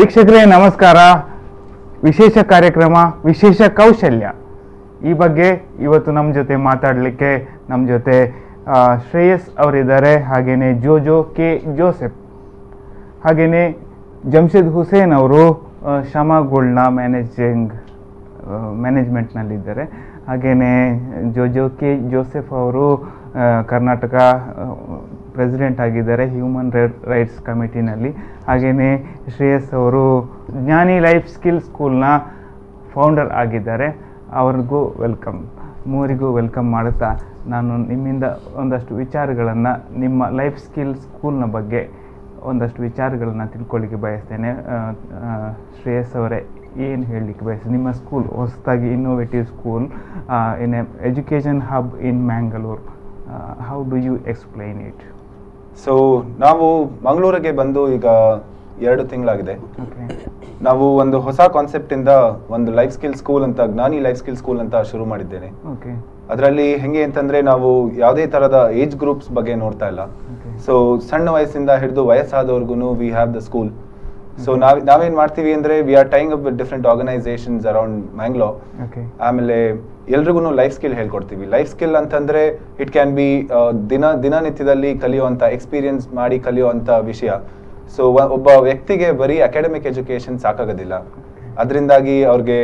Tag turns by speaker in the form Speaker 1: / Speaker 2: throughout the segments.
Speaker 1: ವೀಕ್ಷಕರೇ ನಮಸ್ಕಾರ. ವಿಶೇಷ ಕಾರ್ಯಕ್ರಮ ವಿಶೇಷ ಕೌಶಲ್ಯ ಈ ಬಗ್ಗೆ ಇವತ್ತು ನಮ್ಮ ಜೊತೆ ಮಾತಾಡಲಿಕ್ಕೆ ನಮ್ಮ ಜೊತೆ ಶ್ರೇಯಸ್ ಅವರಿದ್ದಾರೆ, ಹಾಗೆಯೇ ಜೋಜೋ ಕೆ ಜೋಸೆಫ್, ಹಾಗೆಯೇ ಜಮ್ಶೆದ್ ಹುಸೇನ್ ಅವರು ಶಮಾ ಗೋಲ್ಡ್ನ ಮ್ಯಾನೇಜ್ಮೆಂಟ್ನಲ್ಲಿದ್ದಾರೆ. ಹಾಗೆಯೇ ಜೋಜೋ ಕೆ ಜೋಸೆಫ್ ಅವರು ಕರ್ನಾಟಕ ಪ್ರೆಸಿಡೆಂಟ್ ಆಗಿದ್ದಾರೆ ಹ್ಯೂಮನ್ ರೈಟ್ಸ್ ಕಮಿಟಿನಲ್ಲಿ. ಹಾಗೆಯೇ ಶ್ರೇಯಸ್ ಅವರು ಜ್ಞಾನಿ ಲೈಫ್ ಸ್ಕಿಲ್ ಸ್ಕೂಲ್ನ ಫೌಂಡರ್ ಆಗಿದ್ದಾರೆ. ಅವ್ರಿಗೂ ವೆಲ್ಕಮ್, ಮೂವರಿಗೂ ವೆಲ್ಕಮ್ ಮಾಡುತ್ತಾ ನಾನು ನಿಮ್ಮಿಂದ ಒಂದಷ್ಟು ವಿಚಾರಗಳನ್ನು, ನಿಮ್ಮ ಲೈಫ್ ಸ್ಕಿಲ್ ಸ್ಕೂಲ್ನ ಬಗ್ಗೆ ಒಂದಷ್ಟು ವಿಚಾರಗಳನ್ನು ತಿಳ್ಕೊಳ್ಳಿಕ್ಕೆ ಬಯಸ್ತೇನೆ. ಶ್ರೇಯಸ್ ಅವರೇ, ಏನು ಹೇಳಲಿಕ್ಕೆ ಬಯಸ್ತೇನೆ? ನಿಮ್ಮ ಸ್ಕೂಲ್ ಹೊಸದಾಗಿ innovative school in education hub in Mangalore, how do you explain it?
Speaker 2: So ನಾವು ಮಂಗಳೂರಿಗೆ ಬಂದು ಈಗ 2 ತಿಂಗಳಾಗಿದೆ. ನಾವು ಒಂದು ಹೊಸ ಕಾನ್ಸೆಪ್ಟ್ ಇಂದ ಒಂದು ಲೈಫ್ ಸ್ಕಿಲ್ ಸ್ಕೂಲ್ ಅಂತ, ಜ್ಞಾನಿ ಲೈಫ್ ಸ್ಕಿಲ್ ಸ್ಕೂಲ್ ಅಂತ ಶುರು ಮಾಡಿದ್ದೇನೆ. ಅದರಲ್ಲಿ ಹೆಂಗೆ ಅಂತಂದ್ರೆ ನಾವು ಯಾವುದೇ ತರದ ಏಜ್ ಗ್ರೂಪ್ಸ್ ಬಗ್ಗೆ ನೋಡ್ತಾ ಇಲ್ಲ. ಸೊ ಸಣ್ಣ ವಯಸ್ಸಿಂದ ಹಿಡಿದು ವಯಸ್ಸಾದವ್ರಿಗೂ we have the school. So ನಾವೇನ್ ಮಾಡ್ತೀವಿ ಅಂದ್ರೆ we are tying up with different organisations around Mangalore. ಆಮೇಲೆ ಎಲ್ರಿಗೂ ಲೈಫ್ ಸ್ಕಿಲ್ ಹೇಳ್ಕೊಡ್ತೀವಿ. ಲೈಫ್ ಸ್ಕಿಲ್ ಅಂತಂದ್ರೆ ಇಟ್ ಕ್ಯಾನ್ ಬಿ ದಿನನಿತ್ಯದಲ್ಲಿ ಕಲಿಯುವಂತ, ಎಕ್ಸ್ಪೀರಿಯನ್ಸ್ ಮಾಡಿ ಕಲಿಯುವಂತ ವಿಷಯ. ಸೊ ಒಬ್ಬ ವ್ಯಕ್ತಿಗೆ ಬರೀ ಅಕಾಡೆಮಿಕ್ ಎಜುಕೇಶನ್ ಸಾಕಾಗೋದಿಲ್ಲ. ಅದರಿಂದಾಗಿ ಅವ್ರಿಗೆ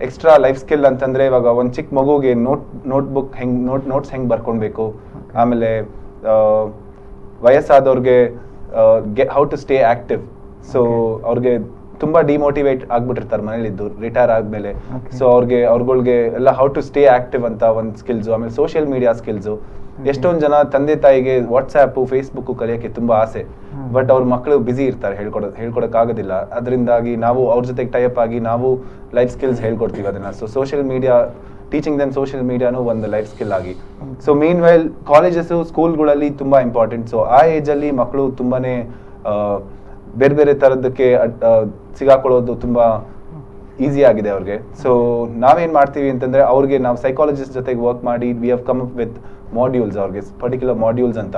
Speaker 2: ಎಕ್ಸ್ಟ್ರಾ ಲೈಫ್ ಸ್ಕಿಲ್ ಅಂತಂದ್ರೆ ಇವಾಗ ಒಂದು ಚಿಕ್ಕ ಮಗುಗೆ ನೋಟ್ಬುಕ್ ನೋಟ್ಸ್ ಹೆಂಗ್ ಬರ್ಕೊಳ್ಬೇಕು, ಆಮೇಲೆ ವಯಸ್ಸಾದವ್ರಿಗೆ how to stay active. So ಅವ್ರಿಗೆ ತುಂಬಾ ಡಿಮೋಟಿವೇಟ್ ಆಗ್ಬಿಟ್ಟಿರ್ತಾರೆ ಮನೇಲಿದ್ದು ರಿಟೈರ್ ಆದ್ಮೇಲೆ. ಸೊ ಅವ್ರಗಳಿಗೆ ಎಲ್ಲ ಹೌ ಟು ಸ್ಟೇ ಆಕ್ಟಿವ್ ಅಂತ ಒಂದು ಸ್ಕಿಲ್ಸ್. ಆಮೇಲೆ ಸೋಷಿಯಲ್ ಮೀಡಿಯಾ ಸ್ಕಿಲ್ಸ್. ಎಷ್ಟೊಂದು ಜನ ತಂದೆ ತಾಯಿಗೆ ವಾಟ್ಸ್ಆ್ಯಪ್, ಫೇಸ್ಬುಕ್ ಕಲಿಯೋಕೆ ತುಂಬಾ ಆಸೆ, ಬಟ್ ಅವ್ರ ಮಕ್ಕಳು ಬಿಸಿ ಇರ್ತಾರೆ, ಹೇಳ್ಕೊಡಕ್ ಆಗೋದಿಲ್ಲ. ಅದರಿಂದಾಗಿ ನಾವು ಅವ್ರ ಜೊತೆಗೆ ಟೈಪ್ ಆಗಿ ನಾವು ಲೈಫ್ ಸ್ಕಿಲ್ಸ್ ಹೇಳ್ಕೊಡ್ತೀವಿ ಅದನ್ನ. So social media, teaching them social ಮೀಡಿಯಾನು ಒಂದು ಲೈಫ್ ಸ್ಕಿಲ್ ಆಗಿ. ಸೊ ಮೀನ್ ವೈಲ್ ಕಾಲೇಜಸ್, ಸ್ಕೂಲ್ಗಳಲ್ಲಿ ತುಂಬಾ ಇಂಪಾರ್ಟೆಂಟ್. ಸೊ ಆ ಏಜ್ ಅಲ್ಲಿ ಮಕ್ಕಳು ತುಂಬಾನೇ ಬೇರೆ ಬೇರೆ ತರದಕ್ಕೆ ಸಿಗಾಕೊಳ್ಳೋದು ತುಂಬಾ ಈಸಿ ಆಗಿದೆ ಅವ್ರಿಗೆ. ಸೊ ನಾವೇನ್ ಮಾಡ್ತೀವಿ ಅಂತಂದ್ರೆ ಅವ್ರಿಗೆ ನಾವು ಸೈಕಾಲಜಿಸ್ಟ್ ಜೊತೆಗೆ ವರ್ಕ್ ಮಾಡಿ we have come up with modules, ಅವ್ರಿಗೆ ಪರ್ಟಿಕ್ಯುಲರ್ ಮಾಡ್ಯೂಲ್ಸ್ ಅಂತ.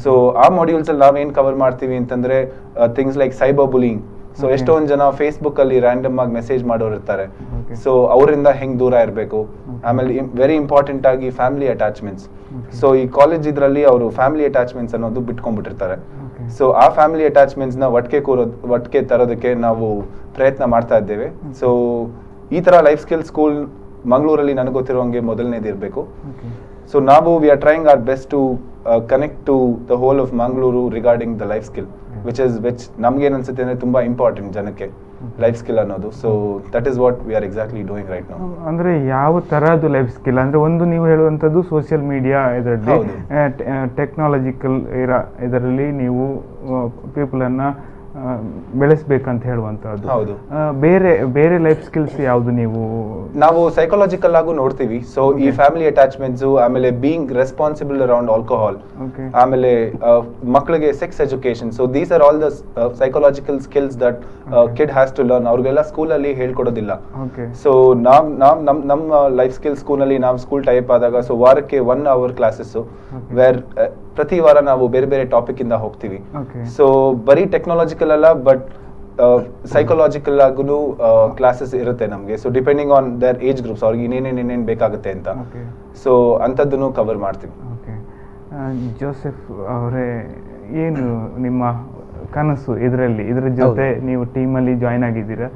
Speaker 2: ಸೊ ಆ ಮಾಡ್ಯೂಲ್ಸ್ ಅಲ್ಲಿ ನಾವೇನ್ ಕವರ್ ಮಾಡ್ತೀವಿ ಅಂತಂದ್ರೆ things like cyber bullying. So ಎಷ್ಟೊಂದು ಜನ ಫೇಸ್ಬುಕ್ ಅಲ್ಲಿ ರ್ಯಾಂಡಮ್ ಆಗಿ ಮೆಸೇಜ್ ಮಾಡೋರು ಇರ್ತಾರೆ. ಸೊ ಅವರಿಂದ ಹೆಂಗ್ ದೂರ ಇರಬೇಕು. ಆಮೇಲೆ ವೆರಿ ಇಂಪಾರ್ಟೆಂಟ್ ಆಗಿ ಫ್ಯಾಮಿಲಿ ಅಟ್ಯಾಚ್ಮೆಂಟ್ಸ್. ಸೊ ಈ ಕಾಲೇಜ್ ಇದ್ರಲ್ಲಿ ಅವರು ಫ್ಯಾಮಿಲಿ ಅಟ್ಯಾಚ್ಮೆಂಟ್ಸ್ ಅನ್ನೋದು ಬಿಟ್ಕೊಂಡ್ಬಿಟ್ಟಿರ್ತಾರೆ. ಸೊ ಆ ಫ್ಯಾಮಿಲಿ ಅಟ್ಯಾಚ್ಮೆಂಟ್ಸ್ ನ ಒಟ್ಟಿಗೆ ತರೋದಕ್ಕೆ ನಾವು ಪ್ರಯತ್ನ ಮಾಡ್ತಾ ಇದ್ದೇವೆ. ಸೊ ಈ ತರ ಲೈಫ್ ಸ್ಕಿಲ್ ಸ್ಕೂಲ್ ಮಂಗಳೂರಲ್ಲಿ ನನಗೆ ಗೊತ್ತಿರೋಂಗೆ ಮೊದಲನೇದು ಇರಬೇಕು. ಸೊ ನಾವು we are trying our best to connect to the whole of Mangaluru regarding the life skill, which ನಮ್ಗೇನ್ ಅನ್ಸುತ್ತೆ ಅಂದ್ರೆ ತುಂಬಾ ಇಂಪಾರ್ಟೆಂಟ್ ಜನಕ್ಕೆ ಲೈಫ್ ಸ್ಕಿಲ್ ಅನ್ನೋದು. So that is what we are exactly doing right now.
Speaker 1: ಅಂದ್ರೆ ಯಾವ ತರಹದ ಲೈಫ್ ಸ್ಕಿಲ್ ಅಂದ್ರೆ, ಒಂದು ನೀವು ಹೇಳುವಂಥದ್ದು ಸೋಷಿಯಲ್ ಮೀಡಿಯಾ ಇದರಲ್ಲಿ, ಟೆಕ್ನಾಲಜಿಕಲ್ ಇದರಲ್ಲಿ ನೀವು ಪೀಪಲ್ ಅನ್ನ ಬೆಳೆಸಬೇಕಂತ ಹೇಳುವಂತದ್ದು.
Speaker 2: ಹೌದು.
Speaker 1: ಬೇರೆ ಲೈಫ್ ಸ್ಕಿಲ್ಸ್ ಯಾವುದು
Speaker 2: ನಾವು ಸೈಕಾಲಜಿಕಲ್ ಆಗು ನೋಡ್ತೀವಿ. ಸೊ ಈ ಫ್ಯಾಮಿಲಿ ಅಟ್ಯಾಚ್ಮೆಂಟ್ಸ್, ಆಮೇಲೆ ಬೀಯಿಂಗ್ ರೆಸ್ಪಾನ್ಸಿಬಲ್ ಅರೌಂಡ್ ಆಲ್ಕೋಹಾಲ್, ಆಮೇಲೆ ಮಕ್ಕಳಿಗೆ sex education. So these are all the psychological skills that kid has to learn. ಅವ್ರಿಗೆಲ್ಲ ಸ್ಕೂಲ್ ಅಲ್ಲಿ ಹೇಳ್ಕೊಡೋದಿಲ್ಲ. ಸೊ ನಮ್ಮ ಲೈಫ್ ಸ್ಕಿಲ್ ಸ್ಕೂಲ್ ಅಲ್ಲಿ ನಾವು ಸ್ಕೂಲ್ ಟೈಪ್ ಆದಾಗ ಸೊ ವಾರಕ್ಕೆ 1 hour ಕ್ಲಾಸಸ್, ವೇರ್ ಪ್ರತಿ ವಾರ ನಾವು ಬೇರೆ ಬೇರೆ ಟಾಪಿಕ್ ಇಂದ ಹೋಗ್ತೀವಿ. ಸೊ ಬರೀ ಟೆಕ್ನಾಲಜಿಕಲ್ ಅಲ್ಲ, ಬಟ್ ಸೈಕಾಲಜಿಕಲ್ ಆಗು ಕ್ಲಾಸಸ್ ಇರುತ್ತೆ ನಮ್ಗೆ. So depending on their age groups, ಅವ್ರಿಗೆ ಇನ್ನೇನೇನೇನ್ ಬೇಕಾಗುತ್ತೆ ಅಂತ. ಸೊ ಅಂತದ್ದನ್ನು ಕವರ್ ಮಾಡ್ತೀವಿ.
Speaker 1: ಜೋಸೆಫ್ ಅವರೇ, ಏನು ನಿಮ್ಮ ಕನಸು ಇದರ ಜೊತೆ ನೀವು ಟೀಮಲ್ಲಿ ಜಾಯ್ನ್ ಆಗಿದ್ದೀರಾ?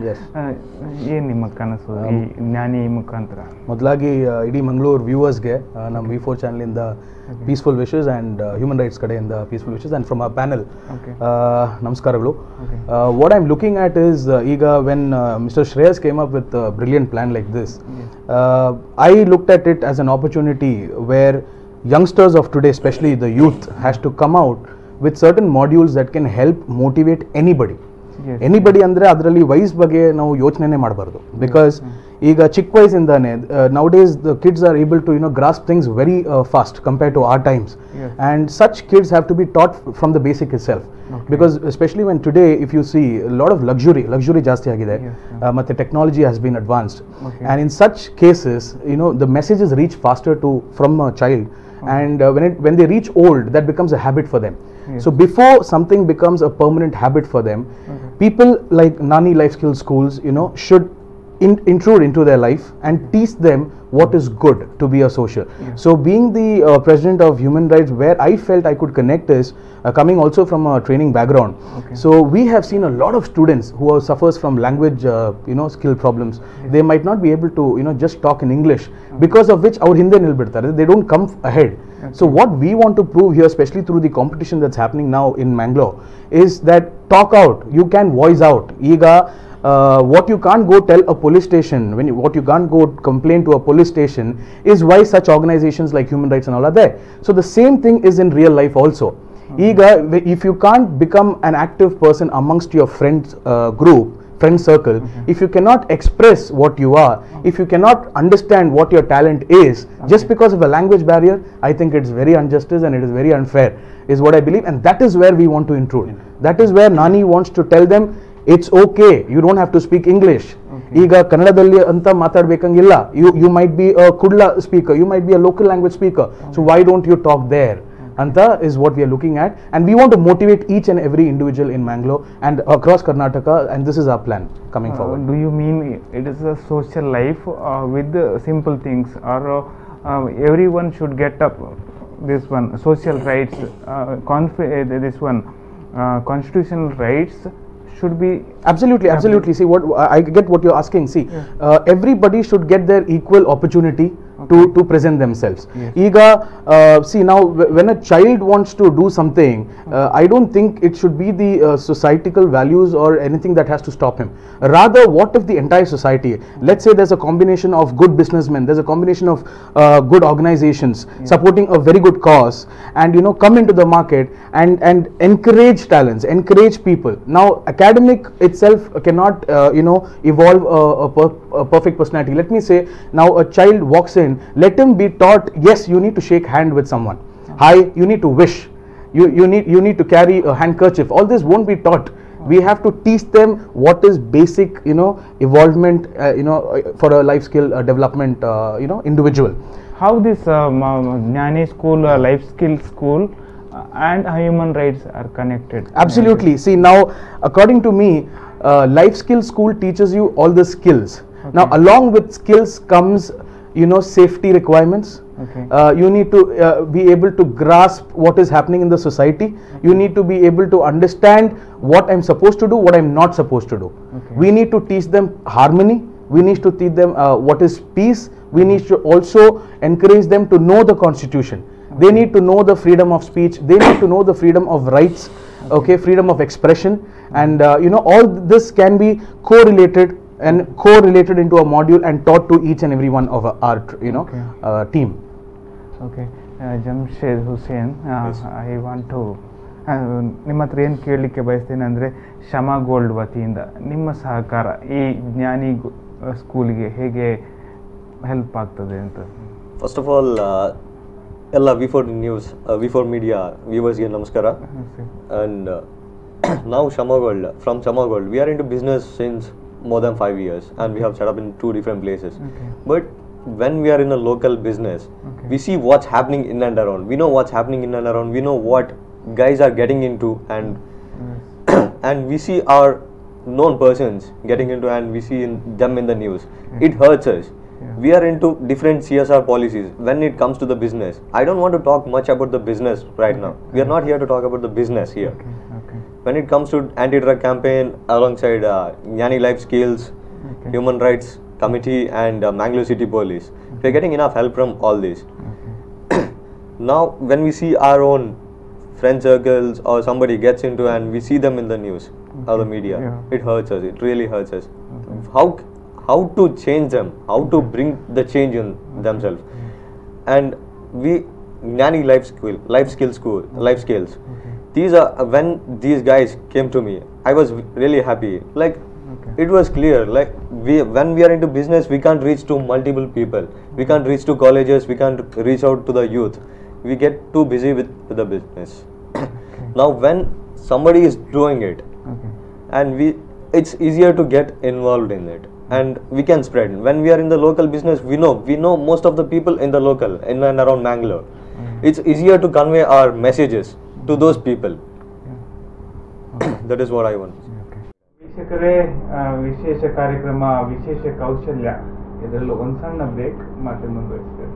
Speaker 1: ಏನ್ ನಿಮ್ಮ ಕನಸು ಈ ಜ್ಞಾನಿ ಮುಖಾಂತರ?
Speaker 3: ಮೊದಲಾಗಿ ಇಡೀ ಮಂಗಳೂರು ವ್ಯೂವರ್ಸ್ಗೆ ನಮ್ಮ V4 ಚಾನಲ್ ಇಂದ peaceful wishes and human rights ಕಡೆಯಿಂದ ಪೀಸ್ಫುಲ್ ವಿಶಸ್ ಅಂಡ್ ಫ್ರಮ್ ಆ ಪ್ಯಾನಲ್ ನಮಸ್ಕಾರಗಳು. What I am looking at is, ಈಗ when mister Shreyas came up with brilliant plan like this, I looked at it as an opportunity where youngsters of today, especially the youth, has to come out with certain modules that can help motivate anybody. Anybody ಅಂದರೆ ಅದರಲ್ಲಿ ವಯಸ್ಸು ಬಗ್ಗೆ ನಾವು ಯೋಚನೆ ಮಾಡಬಾರ್ದು. Because ಈಗ ಚಿಕ್ಕ ವಯಸ್ಸಿಂದಾನೆ nowadays the kids are able to grasp things very fast compare to our times, and such kids have to be taught from the basic itself. Because especially when today if you see lot of luxury ಜಾಸ್ತಿ ಆಗಿದೆ, ಮತ್ತು technology has been advanced, and in such cases the messages reach faster from a child, and when they reach old, that becomes a habit for them. So before something becomes a permanent habit for them, people like Nani Life Skills Schools, you know, should intrude into their life and teach them what is good to be a social. So being the president of Human Rights, where I felt I could connect is coming also from a training background. So we have seen a lot of students who suffers from language you know, skill problems. They might not be able to, you know, just talk in English, because of which our Hindi nilbidtare, they don't come ahead. So what we want to prove here, especially through the competition that's happening now in Mangalore, is that talk out, you can voice out. What you can't go tell a police station, what you can't go complain to a police station, is why such organizations like Human Rights and all are there. So the same thing is in real life also. If you can't become an active person amongst your friends group, friend circle, if you cannot express what you are, if you cannot understand what your talent is, just because of a language barrier, I think it's very injustice and it is very unfair, is what I believe, and that is where we want to intrude. That is where Nani wants to tell them, it's okay, you don't have to speak English. ಈಗ ಕನ್ನಡದಲ್ಲಿ ಅಂತ ಮಾತಾಡಬೇಕಂಗಿಲ್ಲ. You might be a Kudla speaker, you might be a local language speaker, so why don't you talk there? Anta is what we are looking at, and we want to motivate each and every individual in Mangalore and across Karnataka, and this is our plan coming forward.
Speaker 1: Do you mean it is a social life with simple things, or everyone should get up this one social rights, this one constitutional rights should be
Speaker 3: absolutely. See, what I get what you're asking. See, everybody should get their equal opportunity to present themselves. See, now when a child wants to do something, I don't think it should be the societal values or anything that has to stop him. Rather, what if the entire society, let's say there's a combination of good businessmen, there's a combination of good organizations supporting a very good cause, and, you know, come into the market and encourage talents, encourage people. Now academic itself cannot you know, evolve a perfect personality. Let me say, now a child walks in, let him be taught, yes, you need to shake hand with someone, hi, you need to wish, you need to carry a handkerchief. All this won't be taught. We have to teach them what is basic, you know, evolvement, you know, for a life skill development, you know, individual.
Speaker 1: How this Jnani school, life skill school and human rights are connected?
Speaker 3: Absolutely. See, now according to me, life skill school teaches you all the skills. Now along with skills comes, you know, safety requirements. You need to be able to grasp what is happening in the society. You need to be able to understand what I'm supposed to do, what I'm not supposed to do. We need to teach them harmony. We need to teach them what is peace. We need to also encourage them to know the constitution. They need to know the freedom of speech. They need to know the freedom of rights, freedom of expression, and you know, all this can be correlated into a module and taught to each and every one of our you know, team.
Speaker 1: Jamshed Hussain, I want to ನಿಮ್ಮ ಹತ್ರ ಏನು ಕೇಳಲಿಕ್ಕೆ ಬಯಸ್ತೇನೆ ಅಂದರೆ Shama gold ವತಿಯಿಂದ ನಿಮ್ಮ ಸಹಕಾರ ಈ ಜ್ಞಾನಿ ಸ್ಕೂಲ್ಗೆ ಹೇಗೆ ಹೆಲ್ಪ್ ಆಗ್ತದೆ ಅಂತ?
Speaker 4: ಫಸ್ಟ್ ಆಫ್ ಆಲ್ ಎಲ್ಲ V4 ನ್ಯೂಸ್ V4 ಮೀಡಿಯಾ ವ್ಯೂವರ್ಸ್ಗೆ ನಮಸ್ಕಾರ. And now Shama Gold, from Shama Gold, we are into business since more than 5 years, and we have set up in 2 different places. But when we are in a local business, we see what's happening in and around. We know what's happening in and around. We know what guys are getting into, and and we see our known persons getting into, and we see them in the news. It hurts us. We are into different CSR policies when it comes to the business. I don't want to talk much about the business right now. We are not here to talk about the business here. When it comes to anti-drug campaign alongside Jnani Life Skills, Human Rights Committee, and Mangalore City Police, we are getting enough help from all this. Now when we see our own friend circles or somebody gets into and we see them in the news or the media, it hurts us. It really hurts us. How to change them, how to bring the change in themselves. And we Jnani Life Skills. These are, when these guys came to me, I was really happy. Like it was clear, like when we are into business, we can't reach to multiple people. We can't reach to colleges. We can't reach out to the youth. We get too busy with the business. Now when somebody is doing it, and it's easier to get involved in it, and we can spread. When we are in the local business, we know most of the people in the local, in and around Mangalore. It's easier to convey our messages to those people. That is what I want.
Speaker 1: ವೀಕ್ಷಕರೇ, ವಿಶೇಷ ಕಾರ್ಯಕ್ರಮ ವಿಶೇಷ ಕೌಶಲ್ಯ ಇದರಲ್ಲಿ ಒಂದು ಸಣ್ಣ break ಮತ್ತೆ ಮುಂದುವರಿಸ್ತೇವೆ.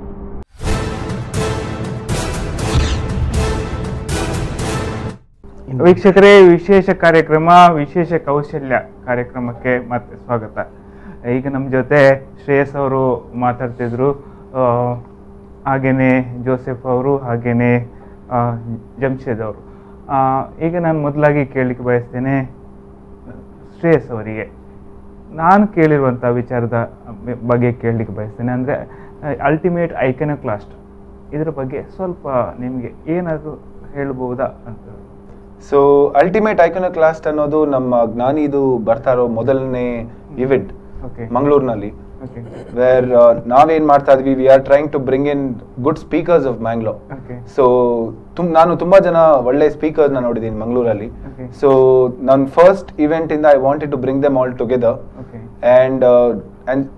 Speaker 1: ವೀಕ್ಷಕರೇ, ವಿಶೇಷ ಕಾರ್ಯಕ್ರಮ ವಿಶೇಷ ಕೌಶಲ್ಯ ಕಾರ್ಯಕ್ರಮಕ್ಕೆ ಮತ್ತೆ ಸ್ವಾಗತ. ಈಗ ನಮ್ಮ ಜೊತೆ ಶ್ರೇಯಸ್ ಅವರು ಮಾತಾಡ್ತಿದ್ರು, ಹಾಗೇನೆ ಜೋಸೆಫ್ ಅವರು, ಹಾಗೇನೆ ಜಮ್ಶೇದ್ ಅವರು. ಈಗ ನಾನು ಮೊದಲಾಗಿ ಕೇಳಲಿಕ್ಕೆ ಬಯಸ್ತೇನೆ ಶ್ರೇಯಸ್ ಅವರಿಗೆ, ನಾನು ಕೇಳಿರುವಂಥ ವಿಚಾರದ ಬಗ್ಗೆ ಕೇಳಲಿಕ್ಕೆ ಬಯಸ್ತೇನೆ. ಅಂದರೆ ಅಲ್ಟಿಮೇಟ್ ಐಕಾನೋಕ್ಲಾಸ್ಟ್ ಇದರ ಬಗ್ಗೆ ಸ್ವಲ್ಪ ನಿಮಗೆ ಏನಾದರೂ ಹೇಳ್ಬೋದಾ ಅಂತ.
Speaker 2: ಸೊ ಅಲ್ಟಿಮೇಟ್ ಐಕಾನೋಕ್ಲಾಸ್ಟ್ ಅನ್ನೋದು ನಮ್ಮ ಜ್ಞಾನಿದು ಬರ್ತಾ ಇರೋ ಮೊದಲನೇ ಇವೆಂಟ್ ಮಂಗಳೂರಿನಲ್ಲಿ, ವೇರ್ ನಾವೇನ್ ಮಾಡ್ತಾ ಇದ್ವಿ, we are trying to bring in good speakers of Mangalore. So ನಾನು ತುಂಬಾ ಜನ ಒಳ್ಳೆ ಸ್ಪೀಕರ್ಸ್ ನ ನೋಡಿದ್ದೀನಿ ಮಂಗಳೂರಲ್ಲಿ. ಸೊ ನನ್ನ ಫಸ್ಟ್ ಇವೆಂಟ್ ಇಂದ I wanted to bring them all together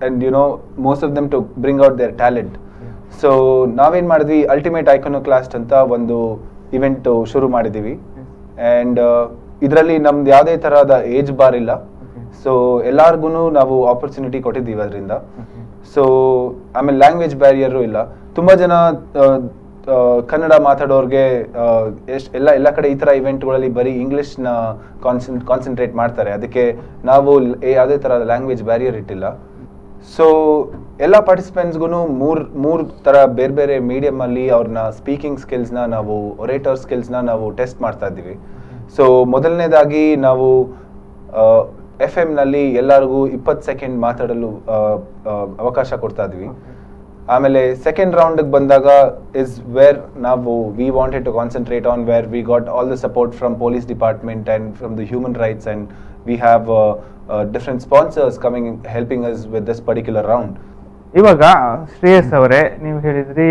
Speaker 2: and you know most of them to bring out their talent. So ನಾವೇನ್ ಮಾಡಿದ್ವಿ, ಅಲ್ಟಿಮೇಟ್ ಐಕಾನೋಕ್ಲಾಸ್ಟ್ ಅಂತ ಒಂದು ಇವೆಂಟ್ ಶುರು ಮಾಡಿದೀವಿ. ಅಂಡ್ ಇದರಲ್ಲಿ ನಮ್ದು ಯಾವುದೇ ತರಹದ ಏಜ್ ಬಾರ್ ಇಲ್ಲ. ಸೊ ಎಲ್ಲಾರ್ಗು ನಾವು ಆಪರ್ಚುನಿಟಿ ಕೊಟ್ಟಿದ್ದೀವಿ ಅದರಿಂದ. ಸೊ ಆಮೇಲೆ ಲ್ಯಾಂಗ್ವೇಜ್ ಬ್ಯಾರಿಯರ್ ಇಲ್ಲ. ತುಂಬಾ ಜನ ಕನ್ನಡ ಮಾತಾಡೋರ್ಗೆ ಎಲ್ಲ ಕಡೆ ಈ ತರ ಇವೆಂಟ್ಗಳಲ್ಲಿ ಬರೀ ಇಂಗ್ಲಿಷ್ನ ಕಾನ್ಸಂಟ್ರೇಟ್ ಮಾಡ್ತಾರೆ. ಅದಕ್ಕೆ ನಾವು ಯಾವುದೇ ತರಹದ ಲ್ಯಾಂಗ್ವೇಜ್ ಬ್ಯಾರಿಯರ್ ಇಟ್ಟಿಲ್ಲ. ಸೊ ಎಲ್ಲ ಪಾರ್ಟಿಸಿಪೆಂಟ್ಸ್ಗೂ ಮೂರ್ ತರ ಬೇರೆ ಬೇರೆ ಮೀಡಿಯಂ ಅಲ್ಲಿ ಅವ್ರನ್ನ ಸ್ಪೀಕಿಂಗ್ ಸ್ಕಿಲ್ಸ್ನ ನಾವು, ಒರೇಟರ್ ಸ್ಕಿಲ್ಸ್ನ ನಾವು ಟೆಸ್ಟ್ ಮಾಡ್ತಾ ಇದ್ದೀವಿ. ಸೊ ಮೊದಲನೇದಾಗಿ ನಾವು FM ನಲ್ಲಿ ಎಲ್ಲರಿಗೂ 20 ಸೆಕೆಂಡ್ ಮಾತಾಡಲು ಅವಕಾಶ ಕೊಡ್ತಾ ಇದ್ವಿ. ಆಮೇಲೆ ಸೆಕೆಂಡ್ ರೌಂಡ್ ಬಂದಾಗ ಇಸ್ ವೇರ್ ನಾವು we wanted to concentrate on, where we got all the support from police department and from the human rights, and we have different sponsors coming helping us with this particular round.
Speaker 1: ಇವಾಗ ಶ್ರೇಯಸ್ ಅವರೇ, ನೀವು ಹೇಳಿದ್ರಿ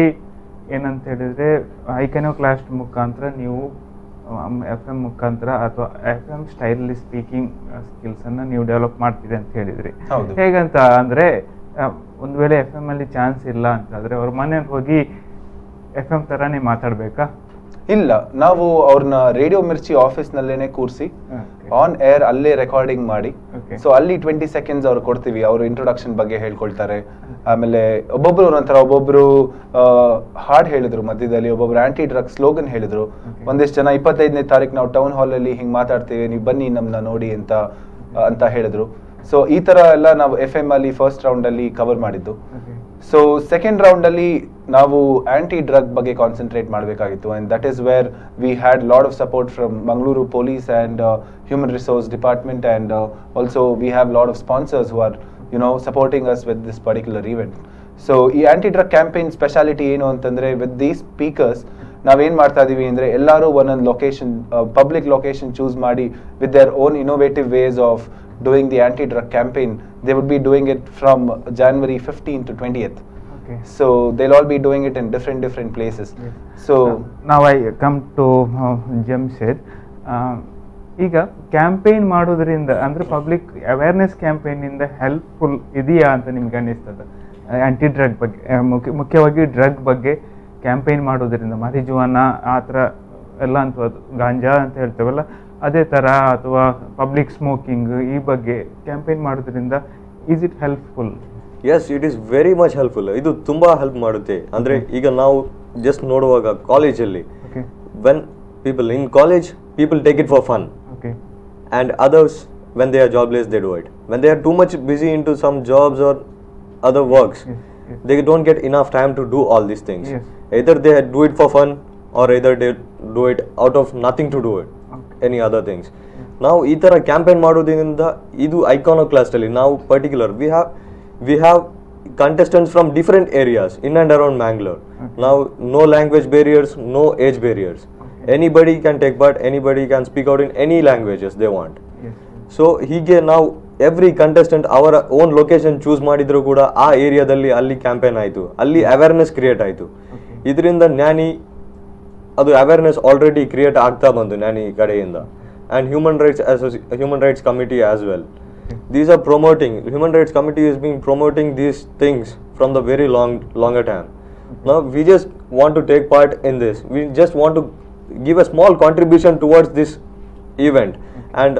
Speaker 1: ಏನಂತ ಹೇಳಿದ್ರೆ ಐಕಾನೋಕ್ಲಾಸ್ಟ್ ಮುಖಾಂತರ ನೀವು FM ಮುಖಾಂತರ ಅಥವಾ FM ಸ್ಟೈಲಲ್ಲಿ ಸ್ಪೀಕಿಂಗ್ ಸ್ಕಿಲ್ಸ್ ಅನ್ನ ನೀವು ಡೆವಲಪ್ ಮಾಡ್ತಿದೆ ಅಂತ ಹೇಳಿದ್ರಿ. ಹೇಗಂತ ಅಂದ್ರೆ ಒಂದು ವೇಳೆ FM ಅಲ್ಲಿ ಚಾನ್ಸ್ ಇಲ್ಲ ಅಂತಂದ್ರೆ ಅವ್ರ ಮನೆಗೆ ಹೋಗಿ FM ತರಾನೇ ಮಾತಾಡ್ಬೇಕಾ?
Speaker 2: ಇಲ್ಲ, ನಾವು ಅವ್ರನ್ನ ರೇಡಿಯೋ ಮಿರ್ಚಿ ಆಫೀಸ್ ನಲ್ಲೇನೆ ಕೂರಿಸಿ ಆನ್ ಏರ್ ಅಲ್ಲೇ ರೆಕಾರ್ಡಿಂಗ್ ಮಾಡಿ, ಸೊ ಅಲ್ಲಿ 20 ಸೆಕೆಂಡ್ಸ್ ಅವ್ರು ಕೊಡ್ತೀವಿ. ಅವರು ಇಂಟ್ರೊಡಕ್ಷನ್ ಬಗ್ಗೆ ಹೇಳ್ಕೊಳ್ತಾರೆ. ಆಮೇಲೆ ಒಬ್ಬೊಬ್ರು ಹಾಡ್ ಹೇಳಿದ್ರು ಮಧ್ಯದಲ್ಲಿ, ಒಬ್ಬೊಬ್ರು ಆಂಟಿ ಡ್ರಗ್ ಸ್ಲೋಗನ್ ಹೇಳಿದ್ರು. ಒಂದಿಷ್ಟು ಜನ 25ನೇ ತಾರೀಕು ನಾವು ಟೌನ್ ಹಾಲ್ ಅಲ್ಲಿ ಹಿಂಗ್ ಮಾತಾಡ್ತೀವಿ, ನೀವು ಬನ್ನಿ ನಮ್ನ ನೋಡಿ ಅಂತ ಹೇಳಿದ್ರು. ಸೊ ಈ ತರ ಎಲ್ಲ ನಾವು FM ಅಲ್ಲಿ ಫಸ್ಟ್ ರೌಂಡ್ ಅಲ್ಲಿ ಕವರ್ ಮಾಡಿದ್ದು. ಸೊ ಸೆಕೆಂಡ್ ರೌಂಡ್ ಅಲ್ಲಿ ನಾವು ಆಂಟಿ ಡ್ರಗ್ ಬಗ್ಗೆ ಕಾನ್ಸಂಟ್ರೇಟ್ ಮಾಡಬೇಕಾಗಿತ್ತು. And that is where we had lot of support from Mangaluru police and human resource department, and also we have lot of sponsors who are supporting us with this particular event. So ಈ aunty drug campaign speciality ಏನು ಅಂತಂದ್ರೆ, with these speakers ನಾವೇನ್ ಮಾಡ್ತಾ ಇದೀವಿ ಅಂದ್ರೆ, ಎಲ್ಲರೂ ಒಂದೊಂದು location, public location choose ಮಾಡಿ with their own innovative ways of doing the anti-drug campaign. They would be doing it from January 15th to 20th. Okay. So they'll all be doing it in different places. Yes. So
Speaker 1: now I come to Jamshed. ಈಗ campaign ಮಾಡೋದ್ರಿಂದ ಅಂದ್ರೆ public awareness campaign ಇಂದ helpful ಇದೆಯಾ ಅಂತ ನಿಮ್ಗೆ ಅನ್ನಿಸ್ತದ? Aunty drug ಬಗ್ಗೆ, ಮುಖ್ಯವಾಗಿ ಡ್ರಗ್ ಬಗ್ಗೆ ಕ್ಯಾಂಪೇನ್ ಮಾಡೋದ್ರಿಂದ, ಮರಿಜುವಾನ ಆ ಥರ ಎಲ್ಲ ಅಂತ ಗಾಂಜಾ ಅಂತ ಹೇಳ್ತೇವಲ್ಲ ಅದೇ ಥರ, ಅಥವಾ ಪಬ್ಲಿಕ್ ಸ್ಮೋಕಿಂಗ್ ಈ ಬಗ್ಗೆ ಕ್ಯಾಂಪೇನ್ ಮಾಡೋದ್ರಿಂದ is it helpful?
Speaker 4: Yes, it is very much helpful. ಇದು ತುಂಬಾ ಹೆಲ್ಪ್ ಮಾಡುತ್ತೆ. ಅಂದ್ರೆ ಈಗ ನಾವು ಜಸ್ಟ್ ನೋಡುವಾಗ ಕಾಲೇಜಲ್ಲಿ, when people in college people take it for fun, and others when they are jobless they do it. When they are too much busy into some jobs or other works, they don't get enough time to do all these things. Either they do it for fun or either they do it out of nothing to do it, any other things. Now ee tara campaign ಮಾಡೋದ್ರಿಂದ ಇದು ಐಕಾನೋಕ್ಲಾಸ್ಟ್ ಅಲ್ಲಿ ನಾವು particular we have contestants from different areas in and around Mangalore. Now no language barriers, no age barriers. Anybody can take part, anybody can speak out in any languages they want. So hige now every contestant our own location choose ಮಾಡಿದ್ರು ಕೂಡ ಆ ಏರಿಯಾದಲ್ಲಿ ಅಲ್ಲಿ campaign ಆಯಿತು, ಅಲ್ಲಿ awareness create ಆಯಿತು. ಇದರಿಂದ ಜ್ಞಾನಿ ಅದು ಅವೇರ್ನೆಸ್ ಆಲ್ರೆಡಿ ಕ್ರಿಯೇಟ್ ಆಗ್ತಾ ಬಂತು ಜ್ಞಾನಿ ಕಡೆಯಿಂದ. And human rights committee as well. These are promoting, human rights committee is being promoting these things from the very longer time. Now we just want to take part in this. We just want to give a small contribution towards this event, and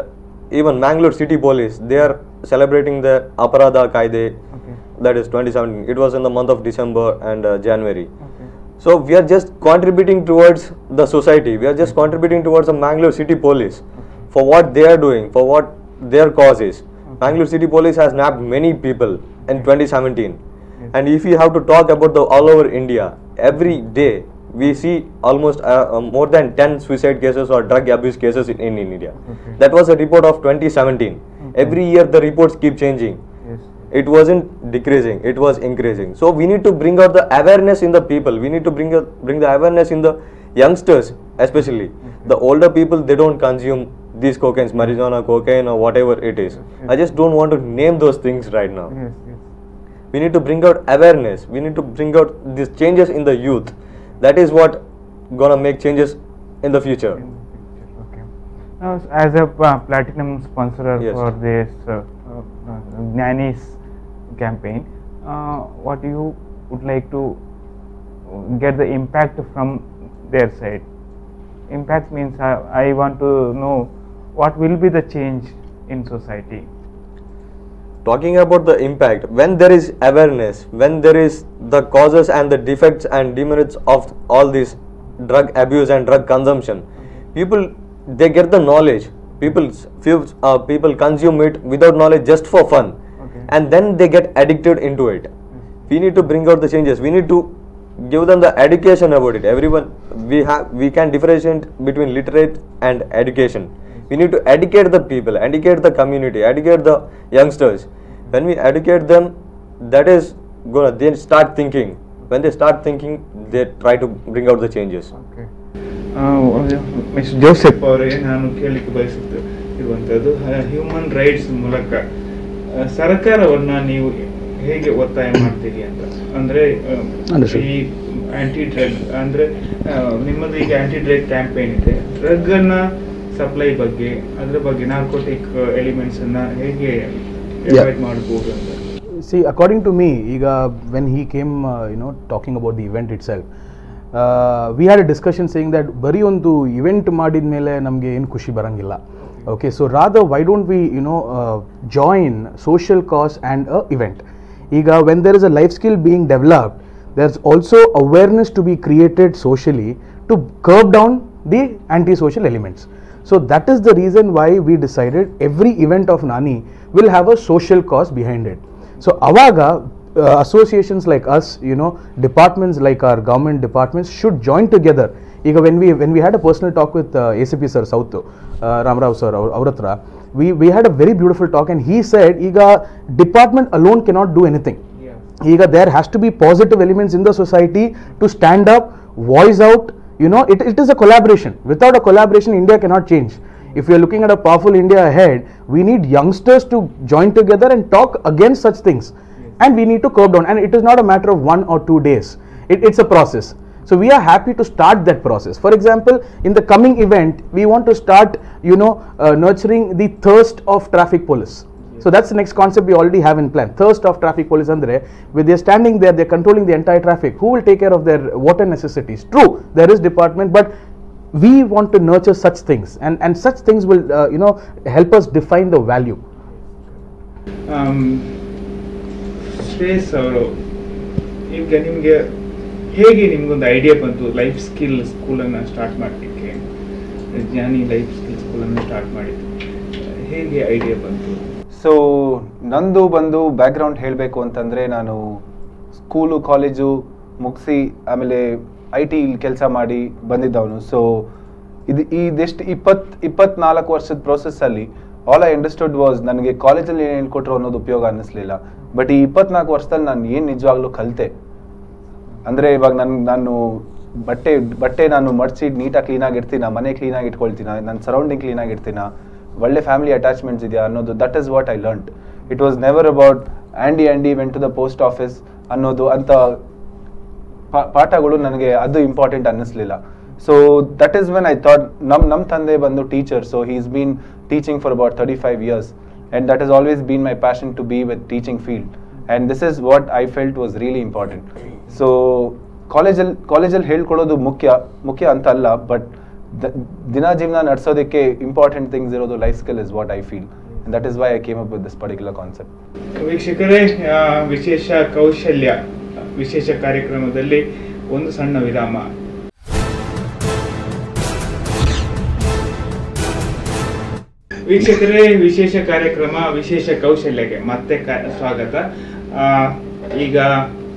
Speaker 4: even Mangalore City Police, they are celebrating the Aparada Kaide,
Speaker 1: Okay.
Speaker 4: that is 2017. It was in the month of December and January.
Speaker 1: Okay.
Speaker 4: So we are just contributing towards the society. We are just contributing towards the Mangalore City Police for what they are doing, for what their cause is. Mangalore City Police has nabbed many people in 2017.
Speaker 1: Yes.
Speaker 4: And if you have to talk about the all over India, every day we see almost more than 10 suicide cases or drug abuse cases in India.
Speaker 1: Okay.
Speaker 4: That was a report of 2017.
Speaker 1: Okay.
Speaker 4: Every year the reports keep changing.
Speaker 1: Yes.
Speaker 4: It wasn't decreasing, it was increasing. So we need to bring out the awareness in the people. We need to bring the awareness in the youngsters, especially. The older people, they don't consume these cocaines, marijuana, cocaine, or whatever it is. I just don't want to name those things right now.
Speaker 1: Yes. Yes.
Speaker 4: We need to bring out awareness. We need to bring out these changes in the youth. That is what gonna make changes in the future.
Speaker 1: Okay. Now, as a platinum sponsor
Speaker 4: Yes.
Speaker 1: for this Gnani's campaign, what you would like to get the impact from their side? Impact means I want to know what will be the change in society.
Speaker 4: Talking about the impact, when there is awareness, when there is the causes and the defects and demerits of all this drug abuse and drug consumption, people, they get the knowledge. People consume it without knowledge just for fun,
Speaker 1: Okay.
Speaker 4: and then they get addicted into it. We need to bring out the changes. We need to give them the education about it. Everyone, we can differentiate between literate and education. We need to educate the people, educate the community, educate the youngsters. When we educate them, that is gonna, they start thinking. When they start thinking, they try to bring out the changes.
Speaker 1: Okay miss Joseph ಅವರೇ, ನಾನು ಕೇಳಲಿಕ್ಕೆ ಬಯಸುತ್ತಿರುವಂಥದ್ದು human rights ಮೂಲಕ ಸರ್ಕಾರವನ್ನು ನೀವು ಹೇಗೆ ಒತ್ತಾಯ ಮಾಡ್ತೀರಿ ಅಂತ. ಅಂದರೆ
Speaker 3: Understood.
Speaker 1: ಈ ಆಂಟಿ ಡ್ರಗ್ ಅಂದರೆ ನಿಮ್ಮದು ಈಗ ಆಂಟಿ ಡ್ರಗ್ ಕ್ಯಾಂಪೇನ್ ಇದೆ, ಡ್ರಗ್ಗನ್ನು ಸಪ್ಲೈ ಬಗ್ಗೆ, ಅದ್ರ ಬಗ್ಗೆ ನಾರ್ಕೋಟಿಕ್ ಎಲಿಮೆಂಟ್ಸನ್ನು ಹೇಗೆ ಅವಾಯ್ಡ್ ಮಾಡ್ಬೋದು ಅಂತ.
Speaker 3: See, according to me, when he came, talking about the event itself, we had a discussion saying that bari ಒಂದು event ಮಾಡಿದ ಮೇಲೆ ನಮಗೆ ಏನು ಖುಷಿ ಬರಂಗಿಲ್ಲ. Okay, so rather why don't we, join social cause and a event. When there is a life skill being developed, there's also awareness to be created socially to curb down the antisocial elements. So that is the reason why we decided every event of Nani will have a social cause behind it. So avaga associations like us, departments like our government departments should join together. When we had a personal talk with ACP sir South, Ramrao sir Auratra, we had a very beautiful talk, and he said department alone cannot do anything. There has to be positive elements in the society to stand up, voice out. It is a collaboration. Without a collaboration, India cannot change. If we are looking at a powerful India ahead, we need youngsters to join together and talk against such things. And we need to curb down. And it is not a matter of 1 or 2 days. It's a process. So we are happy to start that process. For example, in the coming event, we want to start, nurturing the thirst of traffic police. So that's the next concept we already have in plan. Thirst of traffic police andre, when they're standing there, they're controlling the entire traffic. Who will take care of their water necessities? True, there is department, but we want to nurture such things, and such things will, help us define the value.
Speaker 1: Shreyas ಅವರು, ಈಗ ನಿಮಗೆ ಹೇಗೆ ನಿಮ್ಗೊಂದು idea ಬಂತು life skill ಸ್ಕೂಲನ್ನು start ಮಾಡಲಿಕ್ಕೆ? ಜ್ಞಾನಿ life skill ಸ್ಕೂಲನ್ನು start ಮಾಡಿದ್ದು ಹೇಗೆ ಐಡಿಯಾ ಬಂತು?
Speaker 2: ಸೊ ನಂದು ಬಂದು ಬ್ಯಾಕ್ಗ್ರೌಂಡ್ ಹೇಳಬೇಕು ಅಂತಂದರೆ, ನಾನು ಸ್ಕೂಲು ಕಾಲೇಜು ಮುಗಿಸಿ ಆಮೇಲೆ IT ಕೆಲಸ ಮಾಡಿ ಬಂದಿದ್ದವನು. ಸೊ ಇದೆಷ್ಟು 24 ವರ್ಷದ ಪ್ರೋಸೆಸ್ಸಲ್ಲಿ ಆಲ್ ಐ ಅಂಡರ್ಸ್ಟುಡ್ ವಾಸ್, ನನಗೆ ಕಾಲೇಜಲ್ಲಿ ಏನು ಹೇಳ್ಕೊಟ್ರು ಅನ್ನೋದು ಉಪಯೋಗ ಅನ್ನಿಸ್ಲಿಲ್ಲ. ಬಟ್ ಈ 24 ವರ್ಷದಲ್ಲಿ ನಾನು ಏನು ನಿಜವಾಗ್ಲೂ ಕಲಿತೆ ಅಂದರೆ, ಇವಾಗ ನಾನು ಬಟ್ಟೆ ನಾನು ಮಡಿಸಿ ನೀಟಾಗಿ ಕ್ಲೀನಾಗಿ ಇರ್ತೀನ, ಮನೆ ಕ್ಲೀನಾಗಿ ಇಟ್ಕೊಳ್ತೀನ, ನನ್ನ ಸರೌಂಡಿಂಗ್ ಕ್ಲೀನಾಗಿ ಇರ್ತೀನ, ಒಳ್ಳೆ ಫ್ಯಾಮಿಲಿ ಅಟ್ಯಾಚ್ಮೆಂಟ್ಸ್ ಇದೆಯಾ ಅನ್ನೋದು, that is what I learned. It was never about and I went to the post office ಅನ್ನೋದು ಅಂತ ಪಾಠಗಳು ನನಗೆ ಅದು ಇಂಪಾರ್ಟೆಂಟ್ ಅನ್ನಿಸ್ಲಿಲ್ಲ. So that is when I thought, ನಮ್ಮ ತಂದೆ ಬಂದು teacher. So he is been teaching for about 35 years, and that has always been my passion to be with teaching field, and this is what I felt was really important. So ಕಾಲೇಜಲ್ಲಿ ಹೇಳ್ಕೊಡೋದು ಮುಖ್ಯ ಅಂತ ಅಲ್ಲ, but ದಿನ ಜೀವನ ನಡೆಸೋದಕ್ಕೆ important things ಇರೋದು life skill is what I feel, and that is why I came up with this particular concept.
Speaker 1: ವೀಕ್ಷಕರೇ, ವಿಶೇಷ ಕೌಶಲ್ಯ ವಿಶೇಷ ಕಾರ್ಯಕ್ರಮದಲ್ಲಿ ಒಂದು ಸಣ್ಣ ವಿರಾಮ. ವೀಕ್ಷಕರೇ, ವಿಶೇಷ ಕಾರ್ಯಕ್ರಮ ವಿಶೇಷ ಕೌಶಲ್ಯಕ್ಕೆ ಮತ್ತೆ ಸ್ವಾಗತ. ಈಗ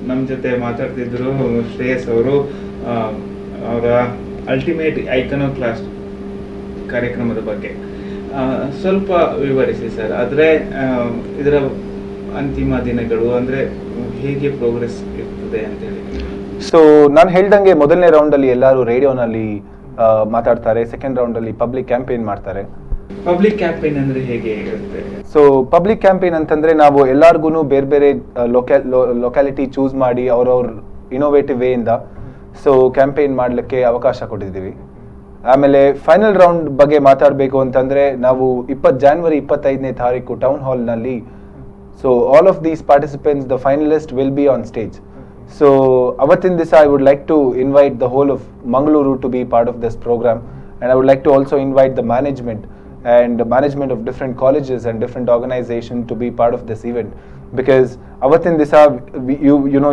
Speaker 1: ನಮ್ಮ ಜೊತೆ ಮಾತಾಡ್ತಿದ್ರು ಶ್ರೇಯಸ್ ಅವರು, ಅವರ ಅಲ್ಟಿಮೇಟ್ ಐಕಾನೋಕ್ಲಾಸ್ಟ್ ಕಾರ್ಯಕ್ರಮದ ಬಗ್ಗೆ ಸ್ವಲ್ಪ ವಿವರಿಸಿ ಸರ್. ಆದರೆ ಇದರ ಅಂತಿಮ ದಿನಗಳು ಅಂದರೆ ಹೇಗೆ ಪ್ರೋಗ್ರೆಸ್ ಇರ್ತದೆ ಅಂತೇಳಿ.
Speaker 2: ಸೊ ನಾನು ಹೇಳ್ದಂಗೆ ಮೊದಲನೇ ರೌಂಡಲ್ಲಿ ಎಲ್ಲರೂ ರೇಡಿಯೋನಲ್ಲಿ ಮಾತಾಡ್ತಾರೆ, ಸೆಕೆಂಡ್ ರೌಂಡಲ್ಲಿ ಪಬ್ಲಿಕ್ ಕ್ಯಾಂಪೇನ್ ಮಾಡ್ತಾರೆ.
Speaker 1: ಪಬ್ಲಿಕ್ ಕ್ಯಾಂಪೇನ್ ಅಂದರೆ ಹೇಗೆ ಇರುತ್ತೆ?
Speaker 2: ಸೊ ಪಬ್ಲಿಕ್ ಕ್ಯಾಂಪೇನ್ ಅಂತಂದ್ರೆ ನಾವು ಎಲ್ಲಾರ್ಗು ಬೇರೆ ಬೇರೆ ಲೊಕ್ಯಾಲಿಟಿ ಚೂಸ್ ಮಾಡಿ ಅವ್ರವ್ರ ಇನೋವೇಟಿವ್ ವೇ ಇಂದ ಸೊ ಕ್ಯಾಂಪೇನ್ ಮಾಡಲಿಕ್ಕೆ ಅವಕಾಶ ಕೊಟ್ಟಿದ್ದೀವಿ. ಆಮೇಲೆ ಫೈನಲ್ ರೌಂಡ್ ಬಗ್ಗೆ ಮಾತಾಡಬೇಕು ಅಂತಂದ್ರೆ ನಾವು January 25 ಟೌನ್ ಹಾಲ್ನಲ್ಲಿ so all of these participants the finalist will be on stage. So ಅವತ್ತಿನ ದಿವಸ I would like to invite the whole of Mangaluru to be part of this programme, and I would like to also invite the management of different colleges and different organizations to be part of this event, because avatin disa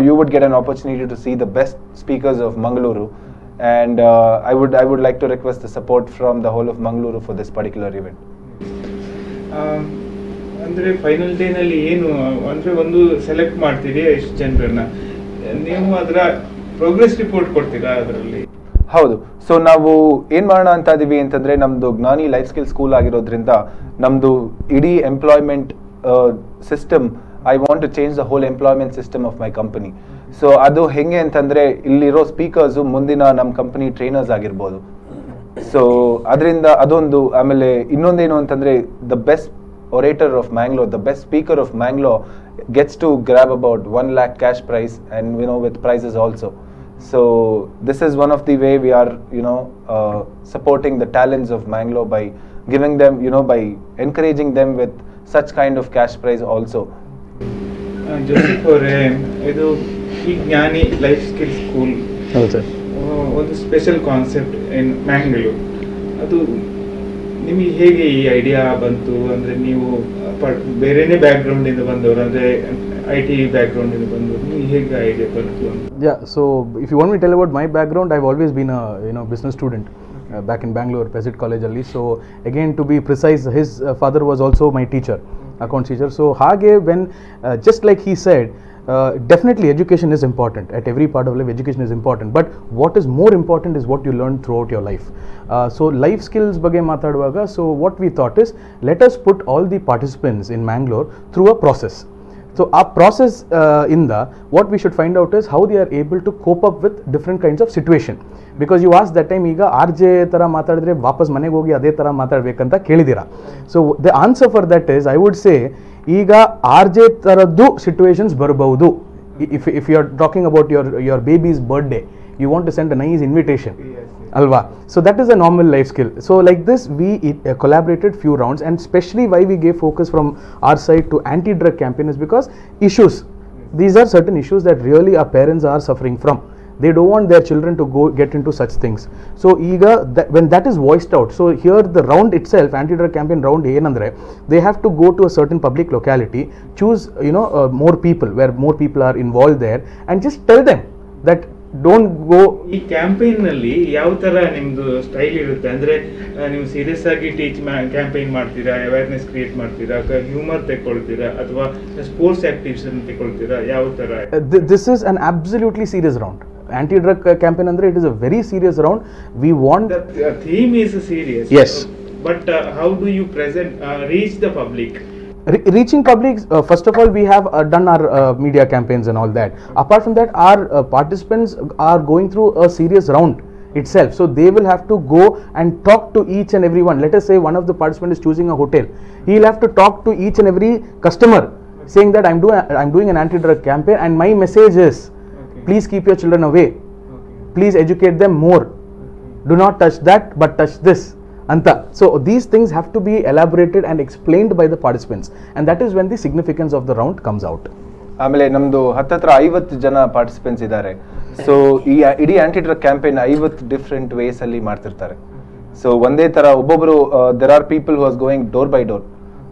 Speaker 2: you would get an opportunity to see the best speakers of Mangaluru, and I would like to request the support from the whole of Mangaluru for this particular event.
Speaker 1: ಅಂದ್ರೆ final day ನಲ್ಲಿ ಏನು ಅಂದ್ರೆ ಒಂದು select ಮಾಡ್ತೀರಿ ಎಷ್ಟು ಜನರನ್ನ, ನೀವು ಅದರ ಪ್ರೋಗ್ರೆಸ್ ರಿಪೋರ್ಟ್ ಕೊಡ್ತೀರಾ ಅದರಲ್ಲಿ?
Speaker 2: ಹೌದು. ಸೊ ನಾವು ಏನ್ ಮಾಡೋಣ ಅಂತ ಇದೀವಿ ಅಂತಂದ್ರೆ ನಮ್ದು ಜ್ಞಾನಿ ಲೈಫ್ ಸ್ಕಿಲ್ ಸ್ಕೂಲ್ ಆಗಿರೋದ್ರಿಂದ ನಮ್ದು ಇಡೀ employment system, I want to change the whole employment system of my company. So ಅದು ಹೆಂಗೆ ಅಂತಂದ್ರೆ ಇಲ್ಲಿರೋ ಸ್ಪೀಕರ್ಸು ಮುಂದಿನ ನಮ್ಮ ಕಂಪನಿ ಟ್ರೈನರ್ಸ್ ಆಗಿರ್ಬೋದು. ಸೊ ಅದರಿಂದ ಅದೊಂದು. ಆಮೇಲೆ ಇನ್ನೊಂದೇನು ಅಂತಂದ್ರೆ the best orator of Mangalore, the best speaker of Mangalore gets to grab about 1 lakh cash prize, and with prizes also. So this is one of the way we are supporting the talents of Mangalore by giving them by encouraging them with such kind of cash prize also.
Speaker 1: Joseph ಅವರೇ, ಇದು ಈ ಜ್ಞಾನಿ life skill school ಒಂದು special concept ಇನ್ ಮ್ಯಾಂಗ್ಳೂರ್. ಅದು ನಿಮಗೆ ಹೇಗೆ ಈ idea ಬಂತು? ಅಂದರೆ ನೀವು ಬೇರೆನೇ ಬ್ಯಾಕ್ಗ್ರೌಂಡ್ ಇಂದ ಬಂದವರು, ಅಂದರೆ IT ಬ್ಯಾಕ್ಗ್ರೌಂಡ್ ಇಂದ ಬಂದವರು, ನಿಮಗೆ ಹೇಗೆ ಐಡಿಯಾ ಬಂತು ಅಂತ?
Speaker 3: Yeah, so if you want me to tell about my background, I've always been a business student back in Bangalore, Pesit College alli. So again, to be precise, his father was also my teacher, accounts teacher. So hage when just like he said, definitely education is important. At every part of life education is important, but what is more important is what you learn throughout your life. So life skills ಬಗ್ಗೆ ಮಾತಾಡುವಾಗ, so what we thought is, let us put all the participants in Mangalore through a process. So our process what we should find out is how they are able to cope up with different kinds of situation. Because you asked that time, ಈಗ RJ ತರ ಮಾತಾಡಿದ್ರೆ ವಾಪಸ್ ಮನೆಗೆ ಹೋಗಿ ಅದೇ ತರ ಮಾತಾಡ್ಬೇಕಂತ ಕೇಳಿದಿರಾ. So the answer for that is, I would say, ಈಗ RJ ತರದ್ದು situations ಬರಬಹುದು. If you are talking about your baby's birthday, you want to send a nice invitation. Alva. So that is a normal life skill. So like this we collaborated few rounds, and especially why we gave focus from our side to anti-drug campaign is because issues, these are certain issues that really our parents are suffering from. They don't want their children to get into such things. So when that is voiced out, so here the round itself, anti-drug campaign round enandre, they have to go to a certain public locality, choose more people, where more people are involved there, and just tell them that don't go.
Speaker 1: ಈ campaign ನಲ್ಲಿ ಯಾವ ತರ ನಿಮ್ದು style ಇರುತ್ತೆ? ಅಂದ್ರೆ ನೀವು serious ಆಗಿ campaign ಮಾಡ್ತೀರಾ, ಅವೇರ್ನೆಸ್ ಕ್ರಿಯೇಟ್ ಮಾಡ್ತೀರಾ, ಹ್ಯೂಮರ್ ತಗೊಳ್ತೀರಾ, ಅಥವಾ ಸ್ಪೋರ್ಟ್ಸ್ ಆಕ್ಟಿವಿಟೀಸ್ ತಗೊಳ್ತೀರಾ? ಯಾವ ತರ?
Speaker 3: This is an absolutely serious round. Anti-drug campaign andre, it is a very serious round. We want
Speaker 1: the theme is serious.
Speaker 3: Yes.
Speaker 1: But how do you reach the public?
Speaker 3: Reaching public, first of all we have done our media campaigns and all that. Apart from that, our participants are going through a serious round itself, so they will have to go and talk to each and everyone. Let us say one of the participants is choosing a hotel, he will have to talk to each and every customer saying that I'm doing an anti-drug campaign, and my message is, please keep your children away, please educate them more, do not touch that but touch this anta. So these things have to be elaborated and explained by the participants, and that is when the significance of the round comes out.
Speaker 2: ಆಮೇಲೆ ನಮ್ದು ಹತ್ತತ್ರ 50 ಜನ participants ಇದ್ದಾರೆ. So ಈ ಇಡೀ anti drug campaign 50 different ways ಅಲ್ಲಿ ಮಾಡ್ತಿರ್ತಾರೆ. So ಒಂದೇ ತರ ಒಬ್ಬೊಬ್ರು there are people who was going door by door,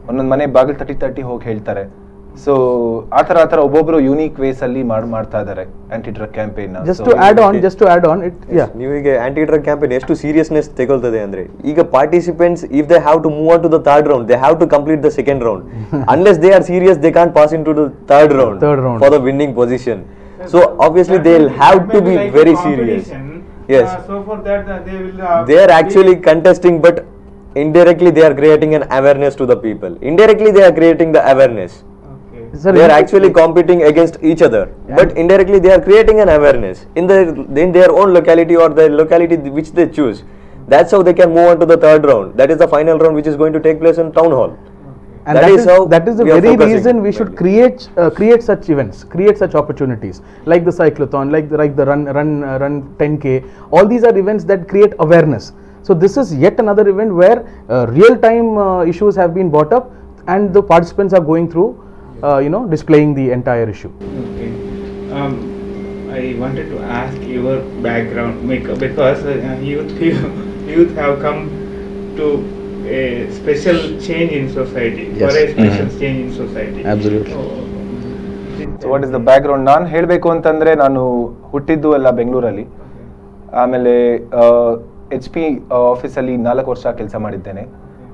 Speaker 2: ಒಂದೊಂದು ಮನೆ ಬಾಗಿಲು ತಟ್ಟಿ ಹೋಗಿ ಹೇಳ್ತಾರೆ. ಸೊ ಆ ತರ ಒಬ್ಬೊಬ್ರು ಯೂನಿಕ್ ವೇಸ್ ಅಲ್ಲಿ ಮಾಡ್ತಾ ಇದ್ದಾರೆ anti drug campaign.
Speaker 3: just to add on it, yeah,
Speaker 4: ನೀವೀಗ ಆಂಟಿ ಡ್ರಗ್ ಕ್ಯಾಂಪೇನ್ ಎಷ್ಟು ಸೀರಿಯಸ್ನೆಸ್ ತಗೊಳ್ತದೆ ಅಂದ್ರೆ, ಈಗ participants if they have to move on to the third round, they have to complete the second round. Unless they are serious, they can't pass in to the third round for the winning position. So obviously they will have to be very serious. Yes.
Speaker 1: So for that they will.
Speaker 4: They are actually contesting, but indirectly they are creating an awareness to the people. Indirectly they are creating the awareness.
Speaker 1: Okay.
Speaker 3: Sir,
Speaker 4: They are actually competing against each other, but indirectly they are creating an awareness in their own locality or the locality which they choose. That's how they can move on to the third round. That is the final round, which is going to take place in town hall.
Speaker 3: And
Speaker 4: That is how
Speaker 3: that is the
Speaker 4: we are
Speaker 3: very
Speaker 4: focusing.
Speaker 3: reason we should create such events, create such opportunities, like the cyclothon, like the run 10K. All these are events that create awareness. So this is yet another event where real time issues have been brought up, and the participants are going through displaying the entire issue.
Speaker 1: Okay. I wanted to ask your background because youth have come to a special change in society.
Speaker 3: Yes.
Speaker 1: For a special change in society.
Speaker 3: Absolutely.
Speaker 2: So what is the back ground? ನಾನು ಹೇಳಬೇಕು ಅಂತಂದ್ರೆ, ನಾನು ಹುಟ್ಟಿದ್ದು ಎಲ್ಲ ಬೆಂಗಳೂರಲ್ಲಿ. ಆಮೇಲೆ HP ಆಫೀಸಲ್ಲಿ 4 ವರ್ಷ ಕೆಲಸ ಮಾಡಿದ್ದೇನೆ.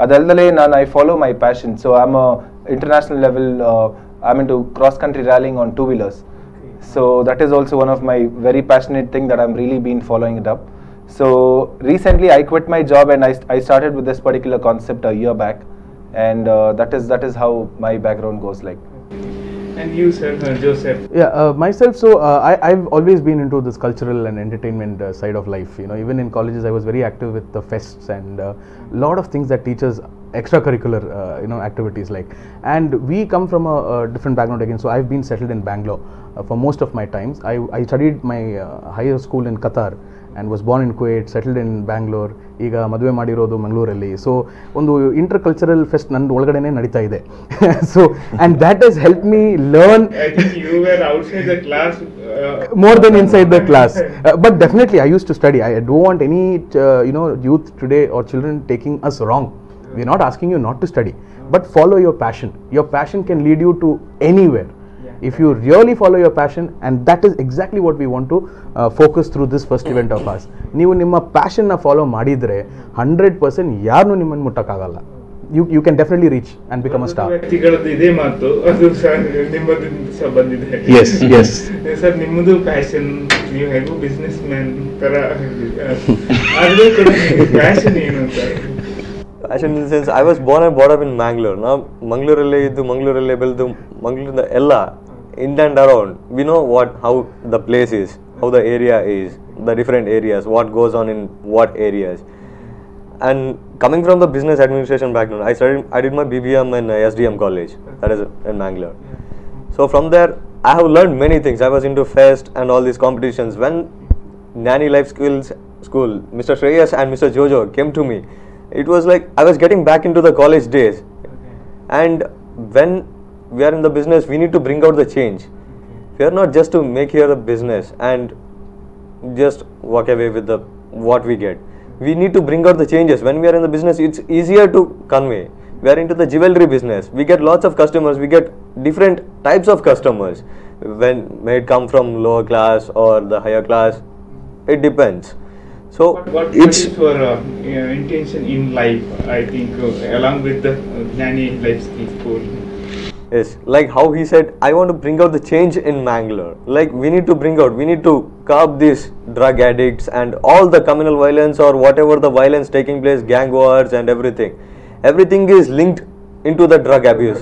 Speaker 2: ಅದಲ್ಲದೆ ನಾನು I follow my passion. So I am international level, I am into cross country rallying on 2 wheelers. So that is also one of my very passionate thing that I'm really been following it up. So recently I quit my job and I started with this particular concept a year back, and that is how my background goes like.
Speaker 1: And you, sir, Joseph?
Speaker 3: Yeah, myself, so I've always been into this cultural and entertainment side of life. Even in colleges I was very active with the fests and lot of things that teachers extracurricular activities like. And we come from a different background again, so I've been settled in Bangalore for most of my times. I studied my higher school in Qatar and was born in Kuwait, settled in Bangalore. ಈಗ ಮದುವೆ ಮಾಡಿರೋದು ಮಂಗಳೂರಲ್ಲಿ. So ಒಂದು inter cultural fest ನನ್ನ ಒಳಗಡೆನೆ ನಡೀತಾ ಇದೆ. So and that has help me learn.
Speaker 1: I think you were outside the class
Speaker 3: more than inside the class. But definitely I used to study. I don't want any youth today or children taking us wrong. We're not asking you not to study, but follow your passion. Your passion can lead you to anywhere. If you really follow your passion, and that is exactly what we want to focus through this first event of ours. ನೀವು ನಿಮ್ಮ passion ನ follow ಮಾಡಿದ್ರೆ 100% ಯಾರನ್ನೂ ನಿಮ್ಮನ್ನು ಮುಟ್ಟಕ್ಕಾಗಲ್ಲ. You can definitely reach and become a star.
Speaker 1: ವ್ಯಕ್ತಿಗಳದ್ದು ಇದೇ ಮಾತು, ಅದು ನಿಮ್ಮದು ಸಹ ಬಂದಿದೆ.
Speaker 3: Yes.
Speaker 1: ಸರ್, ನಿಮ್ಮದು ಪ್ಯಾಷನ್, ನೀವು ಹೇಗೂ ಬಿಸ್ನೆಸ್ ಮ್ಯಾನ್ ತರ ಅದು ಕೂಡ ಪ್ಯಾಷನ್ ಏನು ಅಂತ?
Speaker 4: Passion in the sense, I was born and brought up in Mangalore. Now ಮಂಗಳೂರಲ್ಲೇ ಇದ್ದು ಮಂಗಳೂರಲ್ಲೇ ಬೆಳೆದು ಮಂಗಳೂರಿಂದ ಎಲ್ಲ in and around, we know how the place is, how the area is, the different areas, what goes on in what areas. And coming from the business administration background, I did my BBM in SDM college, that is in Mangalore. So from there I have learned many things. I was into fest and all these competitions. When Nanny Life Skills School, Mr. Shreyas and Mr. Jojo came to me, it was like I was getting back into the college days. And when we are in the business, we need to bring out the change. We are not just to make here a business and just walk away with what we get. We need to bring out the changes. When we are in the business, it's easier to convey. We are into the jewelry business. We get lots of customers. We get different types of customers. May it come from lower class or the higher class, it depends. So
Speaker 1: what is your intention in life? I think along with the Nanny Life Skills School.
Speaker 4: Yes, like how he said, I want to bring out the change in Mangalore. Like we need to curb these drug addicts and all the communal violence or whatever the violence taking place, gang wars and everything. Everything is linked into the drug abuse.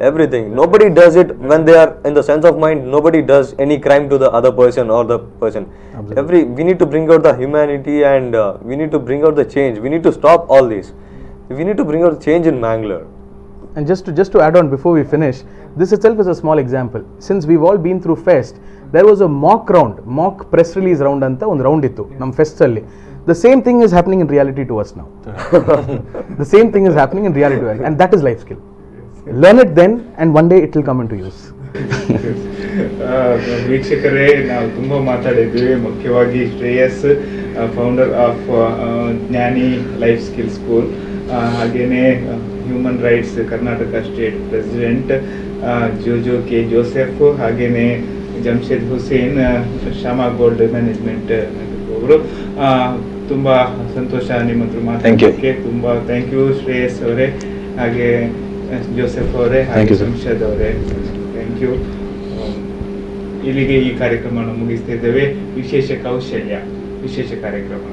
Speaker 4: Everything. Nobody does it when they are in the sense of mind. Nobody does any crime to the other person or the person.
Speaker 3: Absolutely.
Speaker 4: We need to bring out the humanity and we need to bring out the change. We need to stop all this. We need to bring out change in Mangalore.
Speaker 3: And just to add on before we finish, this itself is a small example. Since we've all been through fest, there was a mock press release round anta ಒಂದು round ಇತ್ತು ನಮ್ಮ fest ಅಲ್ಲಿ. The same thing is happening in reality to us now. The same thing is happening in reality to us, and that is life skill. Learn it then, and one day it will come into use.
Speaker 1: ವೀಕ್ಷಕರೇ, ನಾವು ತುಂಬ ಮಾತಾಡಿದ್ವಿ. ಮುಖ್ಯವಾಗಿ Shreyas founder of Gnani life skill school, ಹಾಗೆಯೇ human rights Karnataka state president Jojo K Joseph, ಹಾಗೆಯೇ Jamshed Hussain Shama gold management ಅವರು. ತುಂಬ ಸಂತೋಷ ನಿಮ್ಮ ಹತ್ರ ಮಾತಾಡೋಕ್ಕೆ. ತುಂಬ ಥ್ಯಾಂಕ್ ಯು ಶ್ರೇಯಸ್ ಅವರೇ, ಹಾಗೆ ಜೋಸೆಫ್ ಅವರೇ, ಹಾಗೆ ಜಮ್ಶೆದ್ ಅವರೇ, ಥ್ಯಾಂಕ್ ಯು. ಇಲ್ಲಿಗೆ ಈ ಕಾರ್ಯಕ್ರಮವನ್ನು ಮುಗಿಸ್ತಾ ಇದ್ದೇವೆ. ವಿಶೇಷ ಕೌಶಲ್ಯ ವಿಶೇಷ ಕಾರ್ಯಕ್ರಮ.